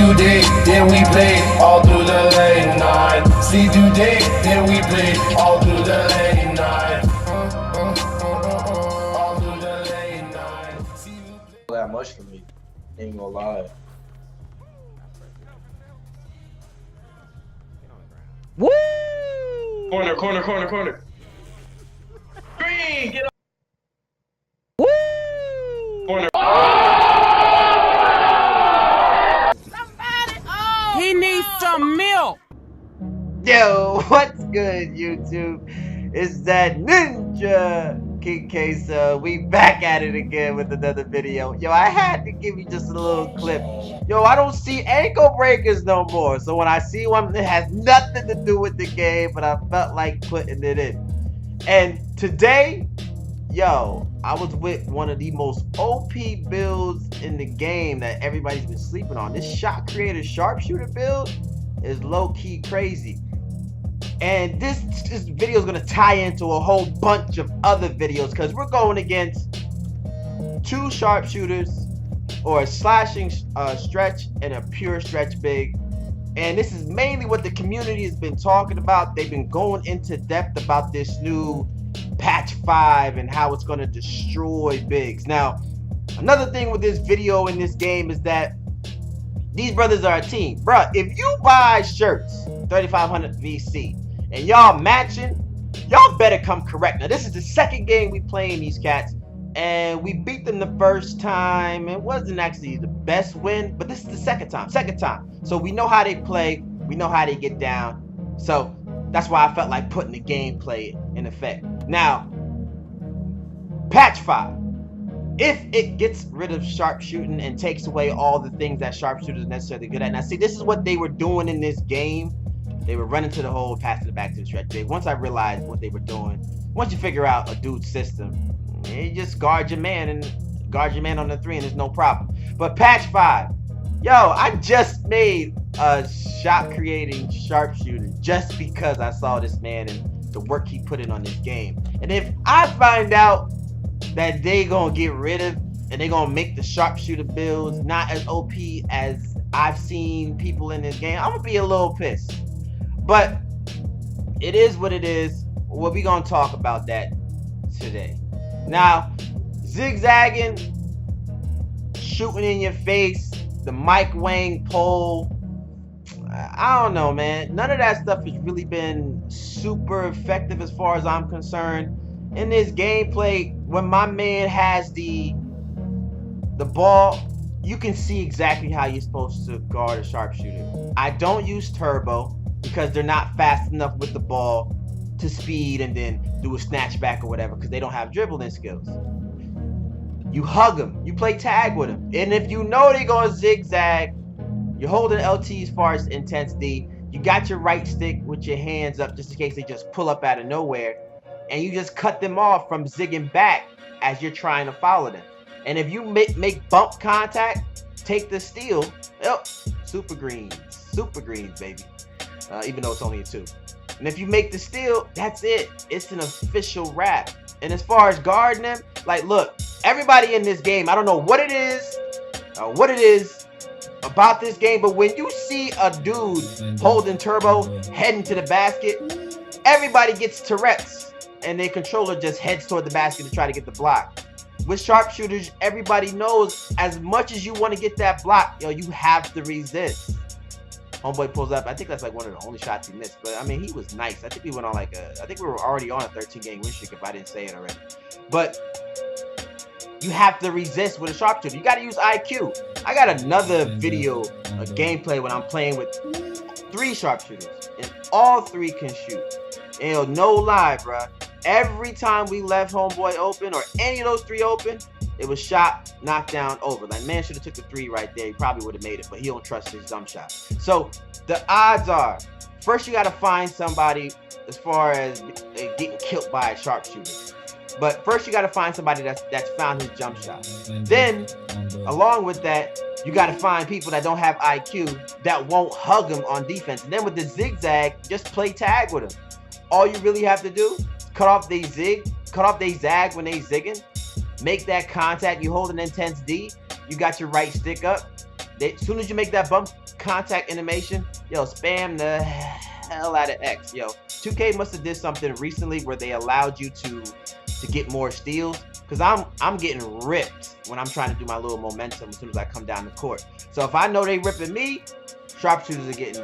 through day, then we play all through the late night. Sleep through day, then we play all through the late night. All through the late night. That much for me, ain't gonna lie. Woo! Corner. Green, get up. Woo! Corner. Somebody, he needs some milk. Yo, what's good, YouTube? It's that ninja KingKaeSo. We back at it again with another video. Yo, I had to give you just a little clip. Yo, I don't see ankle breakers no more. So when I see one, it has nothing to do with the game, but I felt like putting it in. And today, yo, I was with one of the most OP builds in the game that everybody's been sleeping on. This shot creator sharpshooter build is low-key crazy. And this video is going to tie into a whole bunch of other videos because we're going against two sharpshooters, or a slashing stretch and a pure stretch big. And this is mainly what the community has been talking about. They've been going into depth about this new patch 5 and how it's going to destroy bigs. Now, another thing with this video in this game is that these brothers are a team. Bruh, if you buy shirts 3500 VC and y'all matching, y'all better come correct. Now, this is the second game we playing these cats, and we beat them the first time. It wasn't actually the best win, but this is the second time. So we know how they play, we know how they get down. So that's why I felt like putting the gameplay in effect. Now, patch 5. If it gets rid of sharpshooting and takes away all the things that sharpshooters are necessarily good at. Now, see, this is what they were doing in this game. They were running to the hole, passing it back to the stretch big. Once I realized what they were doing, once you figure out a dude's system, you just guard your man on the 3 and there's no problem. But patch 5, yo, I just made a shot creating sharpshooter just because I saw this man and the work he put in on this game. And if I find out that they gonna get rid of and they gonna make the sharpshooter builds not as OP as I've seen people in this game, I'm gonna be a little pissed. But it is what it is. Well, we gonna talk about that today. Now, zigzagging, shooting in your face, the Mike Wang pole, I don't know, man. None of that stuff has really been super effective as far as I'm concerned. In this gameplay, when my man has the ball, you can see exactly how you're supposed to guard a sharpshooter. I don't use turbo because they're not fast enough with the ball to speed and then do a snatch back or whatever, because they don't have dribbling skills. You hug them, you play tag with them, and if you know they're going to zigzag, you're holding LT as far as intensity. You got your right stick with your hands up just in case they just pull up out of nowhere, and you just cut them off from zigging back as you're trying to follow them. And if you make bump contact, take the steal. Oh, super greens, baby. Even though it's only a 2. And if you make the steal, that's it. It's an official wrap. And as far as guarding them, like, look, everybody in this game, I don't know what it is about this game, but when you see a dude holding turbo, heading to the basket, everybody gets Tourette's, and their controller just heads toward the basket to try to get the block. With sharpshooters, everybody knows as much as you want to get that block, yo, you have to resist. Homeboy pulls up. I think that's like one of the only shots he missed. But I mean, he was nice. I think we went on like I think we were already on a 13-game win streak if I didn't say it already. But you have to resist with a sharpshooter. You got to use IQ. I got another video, a gameplay when I'm playing with 3 sharpshooters, and all 3 can shoot. And no lie, bruh. Every time we left homeboy open, or any of those 3 open, it was shot, knocked down, over. Like, man should have took the 3 right there. He probably would have made it, but he don't trust his dumb shot. So the odds are, first you got to find somebody as far as getting killed by a sharpshooter. But first you got to find somebody that's found his jump shot. Then, along with that, you got to find people that don't have IQ that won't hug him on defense. And then with the zigzag, just play tag with him. All you really have to do, cut off they zag when they zigging. Make that contact. You hold an intense D. You got your right stick up. As soon as you make that bump contact animation, yo, spam the hell out of X. Yo, 2K must have did something recently where they allowed you to get more steals. Cause I'm getting ripped when I'm trying to do my little momentum as soon as I come down the court. So if I know they ripping me, sharpshooters are getting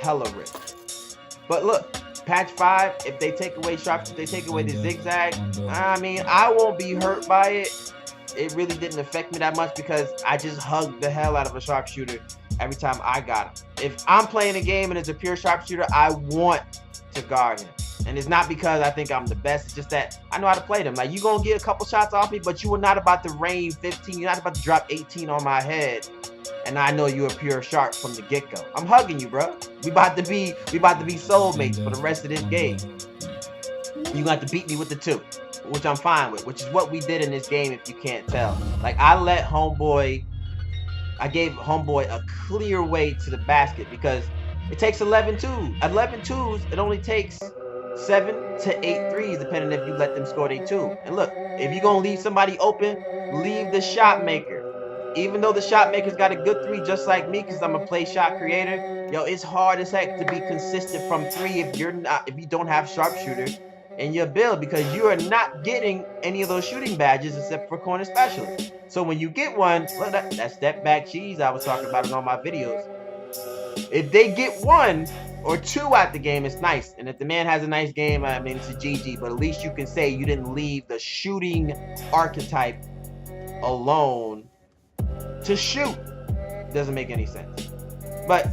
hella ripped. But look, patch 5, if they take away sharpshooters, they take away the zigzag, I mean, I won't be hurt by it. It really didn't affect me that much because I just hugged the hell out of a sharpshooter every time I got him. If I'm playing a game and it's a pure sharpshooter, I want to guard him. And it's not because I think I'm the best, it's just that I know how to play them. Like, you gonna get a couple shots off me, but you are not about to rain 15, you're not about to drop 18 on my head. And I know you're a pure sharp from the get-go. I'm hugging you, bro. We about to be soulmates for the rest of this game. You got to beat me with the 2, which I'm fine with, which is what we did in this game if you can't tell. Like, I gave homeboy a clear way to the basket because it takes 11 twos. 11 twos, it only takes 7 to 8 threes, depending if you let them score their 2. And look, if you're gonna leave somebody open, leave the shot maker. Even though the shot maker's got a good 3 just like me, because I'm a play shot creator, yo, it's hard as heck to be consistent from 3 if you don't have sharpshooter in your build, because you are not getting any of those shooting badges except for corner specialist. So when you get one, well, that step back cheese I was talking about in all my videos. If they get 1 or 2 out the game, it's nice. And if the man has a nice game, I mean, it's a GG. But at least you can say you didn't leave the shooting archetype alone to shoot. Doesn't make any sense. But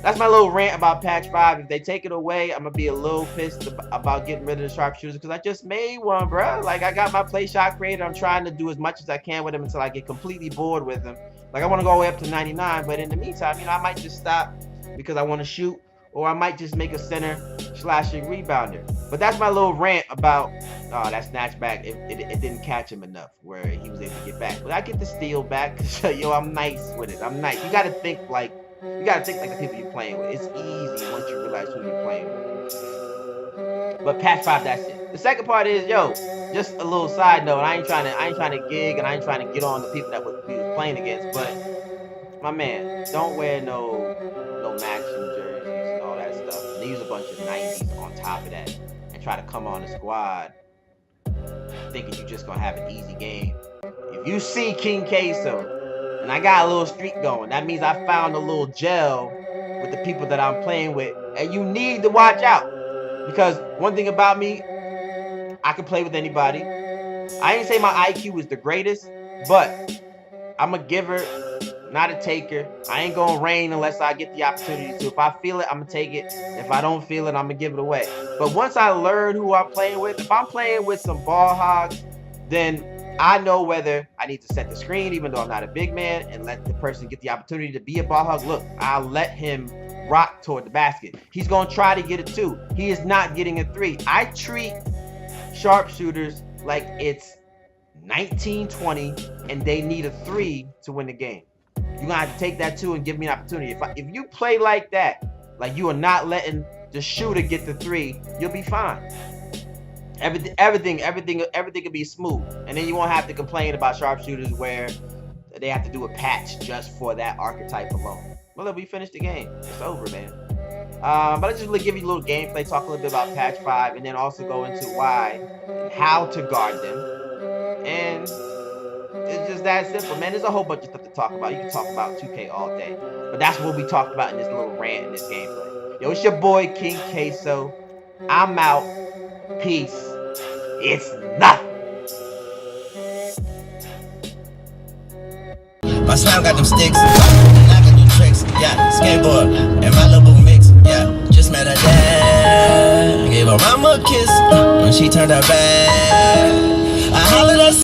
that's my little rant about patch 5. If they take it away, I'm gonna be a little pissed about getting rid of the sharpshooters because I just made one, bro. Like, I got my play shot creator. I'm trying to do as much as I can with him until I get completely bored with him. Like, I want to go all the way up to 99, but in the meantime, you know, I might just stop because I want to shoot, or I might just make a center slashing rebounder. But that's my little rant about that snatch back. It didn't catch him enough where he was able to get back. But I get the steal back because, yo, I'm nice with it. I'm nice. You gotta think like the people you're playing with. It's easy once you realize who you're playing with. But patch 5, that's it. The second part is, yo, just a little side note. I ain't trying to gig and I ain't trying to get on the people that we was playing against. But my man, don't wear no matching jerseys and all that stuff. And use a bunch of 90's on top of that and try to come on the squad thinking you just gonna have an easy game. If you see KingKaeSo and I got a little streak going, that means I found a little gel with the people that I'm playing with, and you need to watch out. Because one thing about me, I can play with anybody. I ain't say my IQ is the greatest, but I'm a giver, not a taker. I ain't gonna rain unless I get the opportunity to. If I feel it, I'm gonna take it. If I don't feel it, I'm gonna give it away. But once I learn who I'm playing with, if I'm playing with some ball hogs, then I know whether I need to set the screen, even though I'm not a big man, and let the person get the opportunity to be a ball hog. Look, I'll let him rock toward the basket. He's gonna try to get a 2. He is not getting a 3. I treat sharpshooters like it's 1920 and they need a 3 to win the game. You're gonna have to take that 2 and give me an opportunity. If you play like that, like you are not letting the shooter get the 3, you'll be fine. Everything can be smooth, and then you won't have to complain about sharpshooters where they have to do a patch just for that archetype alone. Well, look, we finished the game. It's over, man. But I just want to give you a little gameplay, talk a little bit about patch 5, and then also go into why and how to guard them. And it's just that simple, man. There's a whole bunch of stuff to talk about. You can talk about 2K all day, but that's what we talked about in this little rant in this gameplay. Yo, it's your boy KingKaeSo. I'm out. Peace. It's nothing. My slime got them sticks, I can do tricks, yeah, skateboard, and my little mix, yeah, just met her dad, gave her mama a kiss, when she turned her back.